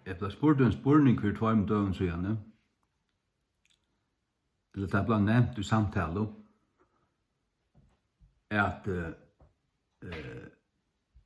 Jeg ble spurt en spurning for 2 døgn siden, eller det ble nevnt i samtale, at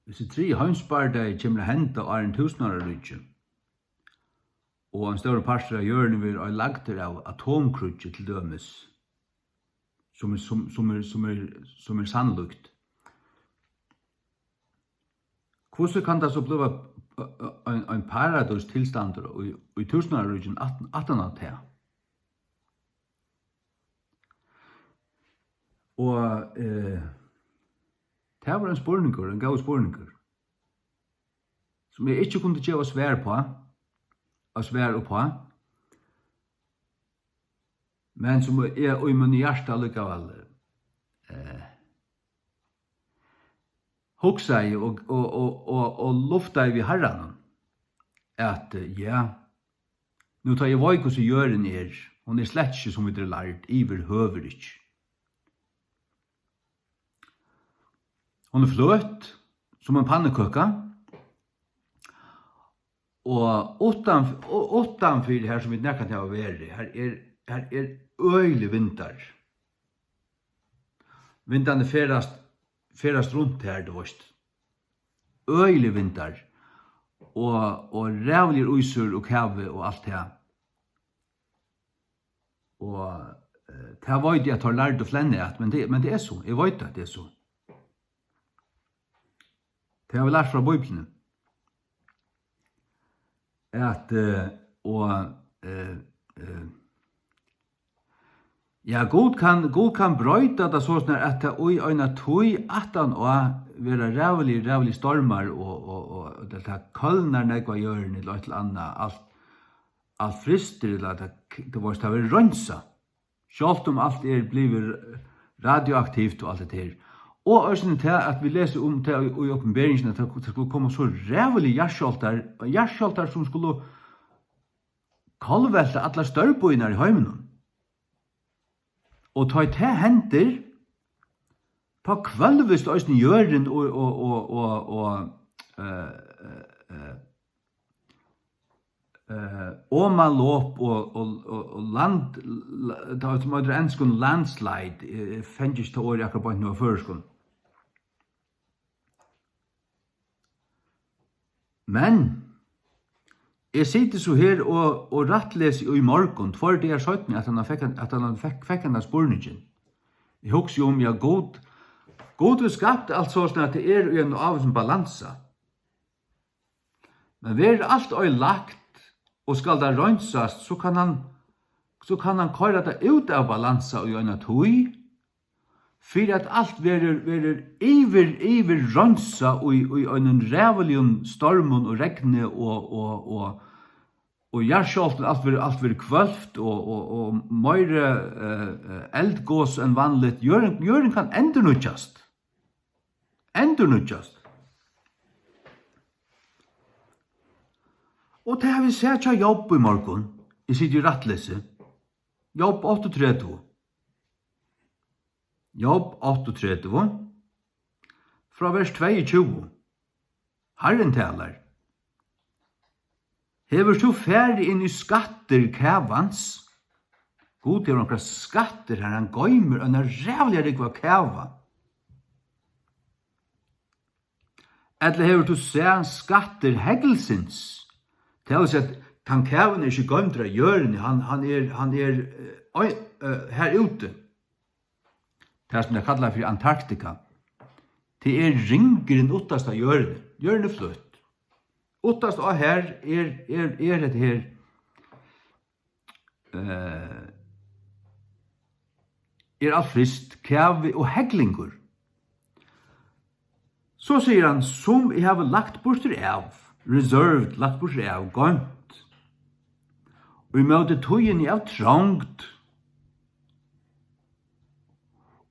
hvis det 3 heimsbardag kommer hendt av 1000 rydtje, og en større parster av hjørnet vil ha lagt av atomkrutje til dømes, som er sannlukt. Hvordan kan det så bli en paradis tilstander i 1000-rydgen 1800? Og det var en gav spurninger, som jeg ikke kunne gjøre svar på, men som er i min hjerte allikevel hugsa jeg og lufta jeg ved herren at nu tar jeg vei hvordan gjøren hun er slett ikke som vi har lært, iver høver ikke. Hun er fløt som en pannekøkka, og utanfor her som vi nekka til å være, her er øylig vinter. Vinterne ferast rundt her, du vet. Øylig vinter. Og rævlig uysur og kave og alt det. Og det vet jeg at jeg har lært å flenne at, men det er så. Jeg vet at det er så. Det har vi lært fra Bibelen. At, God kan brøyta det sånn at det i øyne tøy at han være rævlig stormar og det kølner nekva gjøren i et eller annet, alt frister, eller det var stadig rønsa. Selv om alt blivet radioaktivt og alt det her. Og også til at vi leser om det i oppenberingen at det skulle komme så rævlig gjerskjoltar som skulle kalvelte alle størrboinar i heimen. Og ta i te henter på kvalvist òsne gjøren og malop og land, det var som øyre enskund landslide, fenges til året akkurat på nå føreskund. Men jeg sitter så her og rattleser i morgen, for det er sånn at han fikk en av spurningen. Jeg husker jo om god har skapt alt sånn at det er en av en balanse. Men vi er alt lagt, og skal det rønsast, så kan han køyre det ut av balanse og gjøre tøy, for at alt verer iver rønsa i en rævelig stormen og regne og gjerskjolten alt verer kvølft og mer eldgås enn vanligt. Gjøren kan endernutjast. Og det har vi sett av jobb i morgen. Jeg sitter i rattlese. Jobb 38. Jobb 38. Fra vers 22. Herren taler. Hever du færre inn i skatter kævans? God er noen skatter her, han gøymer og er rævlig rikva kæva. Eller hever du se skatter hegelsins? Det er altså at han kæven er ikke gøymt av hjørnet, han er her ute. Det er som det kallar for Antarktika. Det er ringeren uttast av hjørnet. Hjørnet fløtt. Uttast av her er det her er alt frist, kæve og heglingur. Så sier han, som jeg har lagt bort av, reserved, lagt bort av, gønt. Og i møte tøyen av trangt.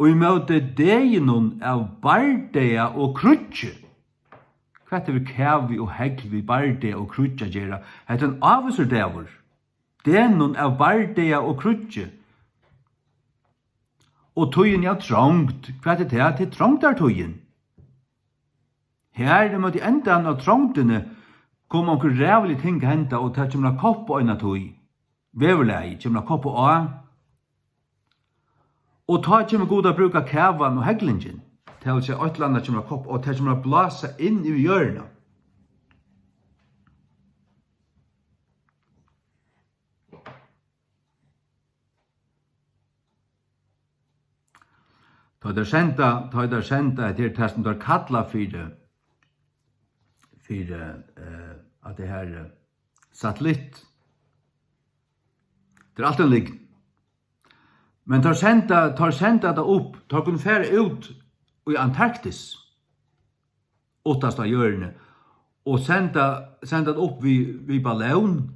Og i møte degenon av bardeia og krutje. Hva er det kævi og hegvi bardeia og krutje gjerra? Det er en avviser devur. Degenon av bardeia og krutje. Og tøyen av trangt. Hva er det det? Det er trangt er tøyen. Her er møte endan av trangtene kom onkur rævlig ting henta og ta kjemna kopp og eina tøy. Veverlei kjemna kopp og a. Og ta kjemna god a bruka kævan og heglingen. Ta vil seg ætlanda kjemna kopp og ta kjemna blasa inn i hjørna. Ta der senda til testen der kalla fyrir at det her satellitt. Det alt en ligg. Men tar senda det opp, tar kun fære ut i Antarktis, åttast av hjørne, og senda det opp vi ballon,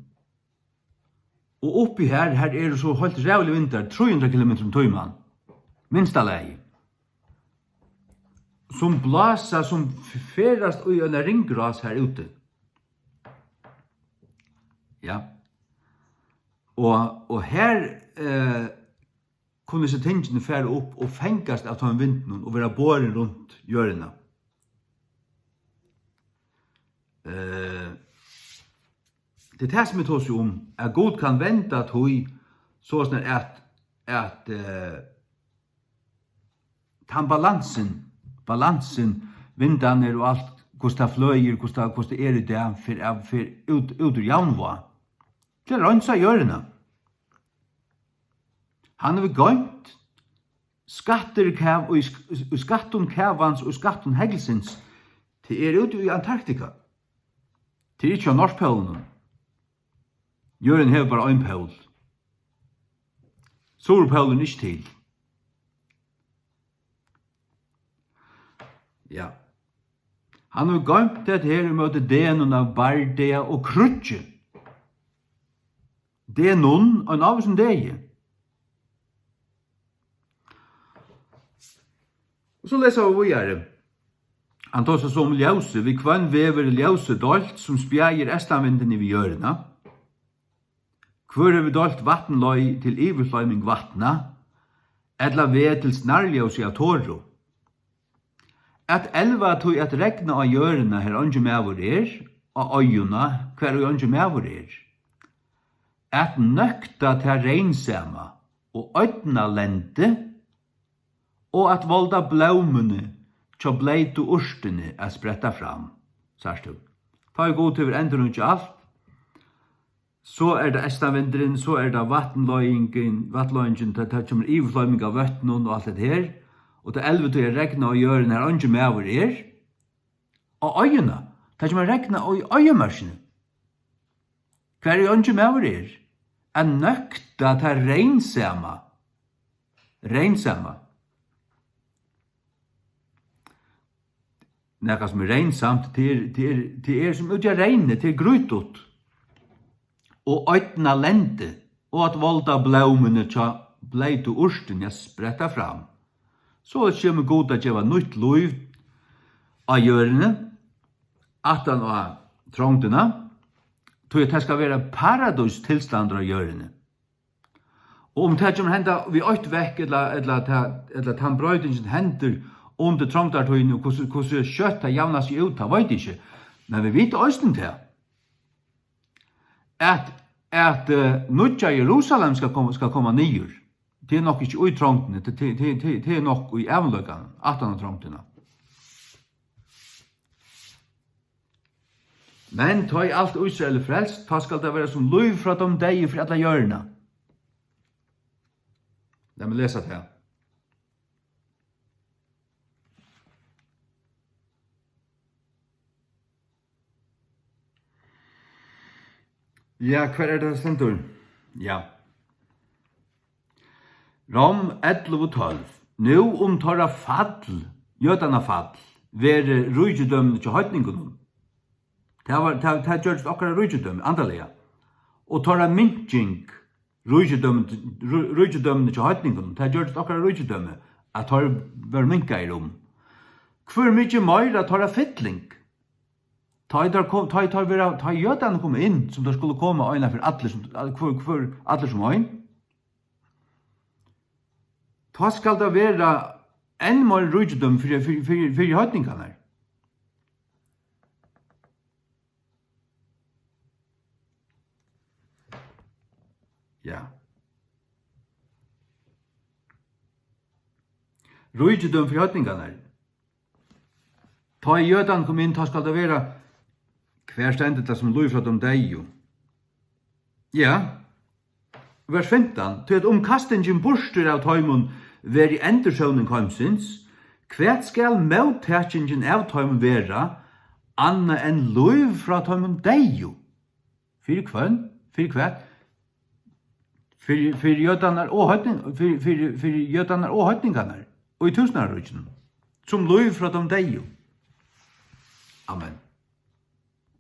og oppi her er det så holdt rævlig vinter, 300 km tøyman, minsta lei. Som blasa, som ferast i en ringgras her ute. Ja. Og her kunne disse tingene fære opp og fengast av den vinden og være båren rundt hjørna. Det er det som vi tar seg om, at God kan vente at hun sånn at den balansen, vindene og alt, hvordan det fløyer, hvordan det er i det, for ut ur jaunva. Det er rønsa hjørna. Han har gøymt skatten kævans og skatten hegelsins til ute i Antarktika. Til ikke av Norskpølen. Hjørnen har bare en pøl. Solpølen ikke til. Ja. Han har gøymt dette her i møte denen av Bardea og Krutje. Denon og en av som deg. Og så leser vi videre. Han tar seg som ljøse, vi kvann vever ljøse dalt som spjeier estanvinden i vi hjørna. Hvor er vi dalt vattenløy til iversløyming vattna, edla ved til snarljøse av tåro. At elva tog at regna av hjørna her ånge mevor og øyuna hver ånge mevor At nøkta til reinsama og øytna lente, og at volda blaumene tja bleitu urstene er spretta fram, særstu. Ta god til ender ikke alt. Så er det estavendren, så er det vattenløyingen, det kommer iverfløyming av vøttenen og alt det her, og det elve til regna og gjøre her ånge mever og øyene, det kommer regna og øyemørsene. Hver er ånge mever en nøkta til reinsama. Nekka som er reinsamt, det som utgjør regnet, til grytot. Og øytna lente, og at volda blaumene tja bleitu ursten jeg spretta fram. Så kommer god at gjeva nytt liv av hjørne, atan av trångtena, tog at det skal være paradis tilstander av hjørne. Og om det kommer henda vi øyt vekk, eller tannbrøydingen hender under trångtartøyene, hvordan kjøttet javna seg ut, det vet ikke. Men vi vet øysten til at Nudja Jerusalem skal komme nyer. Det er nok ikke ui trångtene, det er nok ui evnløkene, 18 trångtene. Men ta i alt Israel frelst, ta skal det være som liv fra de deg for alle hjørna. La meg lese det her. Ja, hva er det stendur? Ja. Rom 11:12. Nu tora fall, jødana fall, være rujudømmene til høytningunum. Det gjørs okkara rujudømme, andalega. Og tora minking, rujudømmene til høytningunum, det gjørs okkara rujudømme, at tar bør minka i rom. Hvor mykje meira tora fytling? Ta jødene kom inn, som der skulle komme øyne for alle som øyne. Ta skal det være en mer rydgjødom for høytningene. Ja. Rujtidom for høytningarna. Ta i jødan kom inn, ta skal det være hver stendet det som lov fra dem deg jo. Ja, vers 15, til at kastingen borster av tøymon ver i endersøvning heimsins, hvert skal mottakingen av tøymon vera, anna enn lov fra tøymon deg jo. Fyrir kvønn, fyrir hvert, fyrir jødanar og høytningarna, og i tusenarrujnen, som lov fra dem deg jo. Amen.